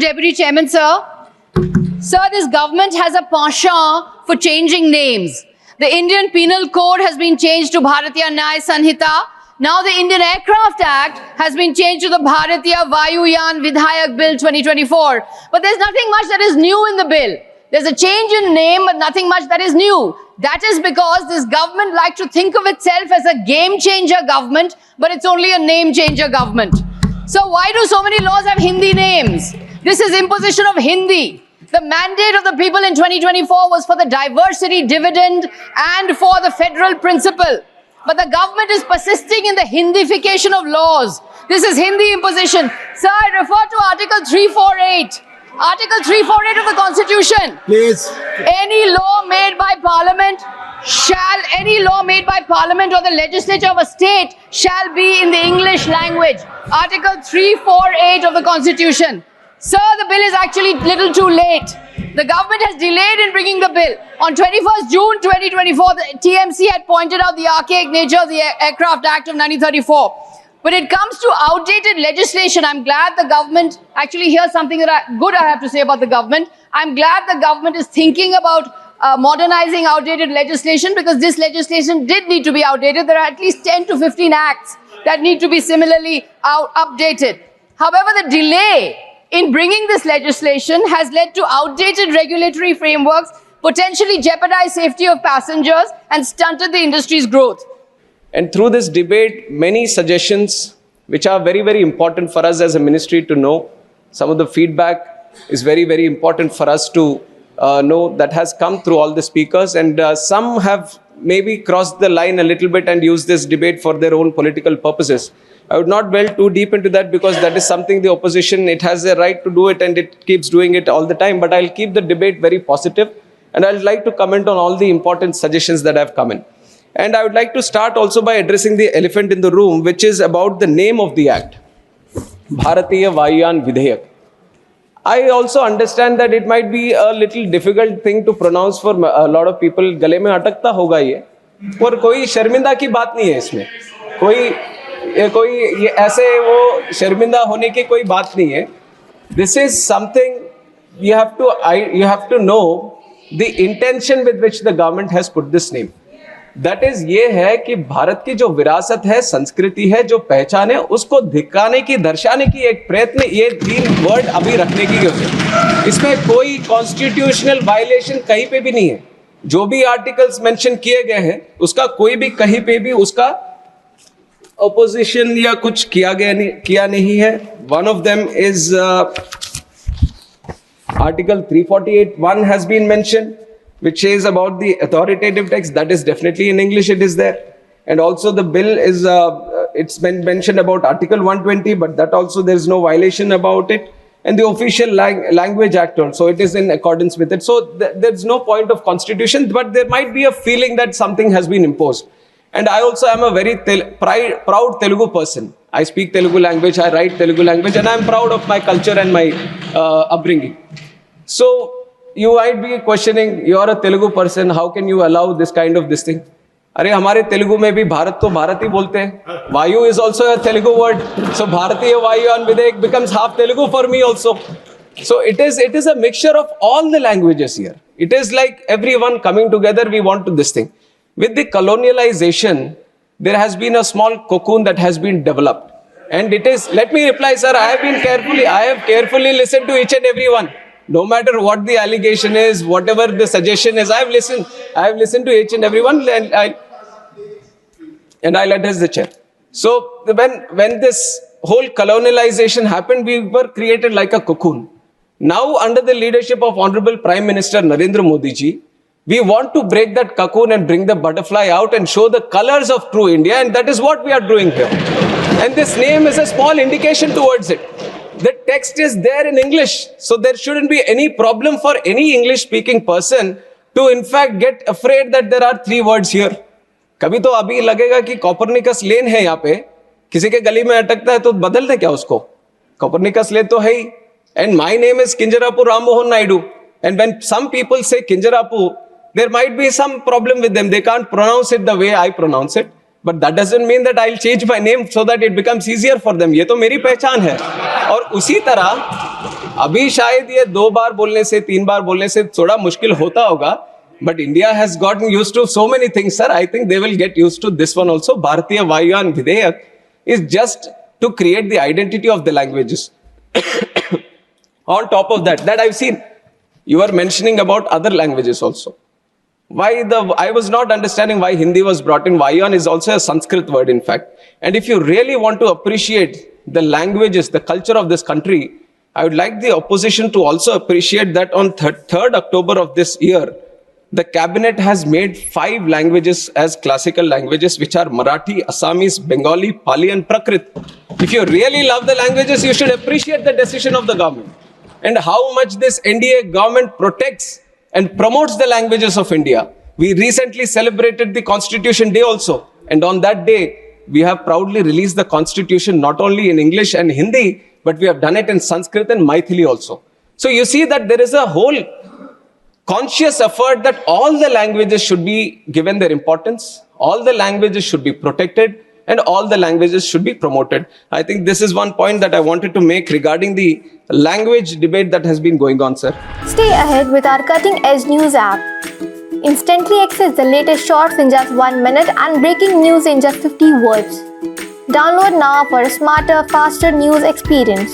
Deputy Chairman, sir. Sir, this government has a penchant for changing names. The Indian Penal Code has been changed to Bharatiya Nyaya Sanhita. Now the Indian Aircraft Act has been changed to the Bharatiya Vayuyan Vidhayak Bill 2024. But there's nothing much that is new in the bill. There's a change in name, but nothing much that is new. That is because this government likes to think of itself as a game changer government, but it's only a name changer government. So why do so many laws have Hindi names? This is imposition of Hindi. The mandate of the people in 2024 was for the diversity dividend and for the federal principle. But the government is persisting in the Hindification of laws. This is Hindi imposition. Sir, I refer to Article 348. Article 348 of the Constitution. Please. Any law made by Parliament or the legislature of a state shall be in the English language. Article 348 of the Constitution. Sir, the bill is actually little too late. The government has delayed in bringing the bill. On 21st June 2024, the TMC had pointed out the archaic nature of the Aircraft Act of 1934. When it comes to outdated legislation, I'm glad the government, actually here's something that I have to say about the government. I'm glad the government is thinking about modernizing outdated legislation, because this legislation did need to be outdated. There are at least 10 to 15 acts that need to be similarly updated. However, the delay in bringing this legislation has led to outdated regulatory frameworks, potentially jeopardized safety of passengers and stunted the industry's growth. And through this debate, many suggestions which are very, very important for us as a ministry to know. Some of the feedback is very, very important for us to know that has come through all the speakers, and some have maybe crossed the line a little bit and used this debate for their own political purposes. I would not delve too deep into that, because that is something the opposition, it has a right to do it and it keeps doing it all the time. But I'll keep the debate very positive, and I'd like to comment on all the important suggestions that have come in. And I would like to start also by addressing the elephant in the room, which is about the name of the act, Bharatiya Vayuyan Vidhayak. I also understand that it might be a little difficult thing to pronounce for a lot of people. गले में अटकता होगा ये, पर कोई शर्मिंदा की बात नहीं है इसमें. कोई ये ऐसे वो शर्मिंदा होने की कोई बात नहीं है. This is something you have to know the intention with which the government has put this name. That is ये है कि भारत की जो विरासत है, संस्कृति है, जो पहचान है, उसको दिखाने की, दर्शाने की एक प्रयत्न ये 3 वर्ड अभी रखने की है. इसमें कोई कॉन्स्टिट्यूशनल वायलेशन कहीं पे भी नहीं है. जो भी आर्टिकल्स मेंशन किए गए हैं, उसका कोई भी कहीं पे भी उसका opposition या कुछ किया नहीं है. One of them is Article 348(1) has been mentioned, which is about the authoritative text. That is definitely in English, it is there. And also the bill is, it's been mentioned about Article 120, but that also there is no violation about it. And the official language act also, it is in accordance with it. So there's no point of constitution, but there might be a feeling that something has been imposed. And I also am a very proud Telugu person. I speak Telugu language, I write Telugu language, and I'm proud of my culture and my upbringing. So you might be questioning, you're a Telugu person, how can you allow this kind of this thing? अरे हमारे तेलुगु में भी भारत तो भारत ही बोलते हैं. Vayu is also a Telugu word. So Bharatiya Vayuyan Vidhayak becomes half Telugu for me also. So it is a mixture of all the languages here. It is like everyone coming together, we want to this thing. With the colonialization, there has been a small cocoon that has been developed. And it is, let me reply, sir, I have carefully listened to each and every one. No matter what the allegation is, whatever the suggestion is, I have listened to each and every one, and I'll address the chair. So when this whole colonialization happened, we were created like a cocoon. Now, under the leadership of Honorable Prime Minister Narendra Modi ji, we want to break that cocoon and bring the butterfly out and show the colors of true India, and that is what we are doing here. And this name is a small indication towards it. The text is there in English, so there shouldn't be any problem for any English-speaking person to in fact get afraid that there are 3 words here. कभी तो अभी लगेगा कि Copernicus lane है यहाँ पे, किसी के गली में अटकता है तो बदल दे क्या उसको? कॉपरनिकस लेन तो है ही. And my name is Kinjarapu Ram Mohan Naidu. And when some people say Kinjarapu, there might be some problem with them. They can't pronounce it the way I pronounce it. But that doesn't mean that I'll change my name so that it becomes easier for them. ये तो मेरी पहचान है. और उसी तरह अभी शायद ये 2 बार बोलने से 3 बार बोलने से थोड़ा मुश्किल होता होगा. But India has gotten used to so many things, sir. I think they will get used to this one also. Bharatiya Vayuyan Videyak is just to create the identity of the languages. On top of that I've seen, you are mentioning about other languages also. I was not understanding why Hindi was brought in. Vayuyan is also a Sanskrit word, in fact. And if you really want to appreciate the languages, the culture of this country, I would like the opposition to also appreciate that on 3rd October of this year, the cabinet has made 5 languages as classical languages, which are Marathi, Assamese, Bengali, Pali and Prakrit. If you really love the languages, you should appreciate the decision of the government and how much this NDA government protects and promotes the languages of India. We recently celebrated the Constitution Day also. And on that day, we have proudly released the Constitution not only in English and Hindi, but we have done it in Sanskrit and Maithili also. So you see that there is a whole conscious effort that all the languages should be given their importance, all the languages should be protected, and all the languages should be promoted. I think this is one point that I wanted to make regarding the language debate that has been going on, sir. Stay ahead with our Cutting Edge News app. Instantly access the latest shorts in just 1 minute and breaking news in just 50 words. Download now for a smarter, faster news experience.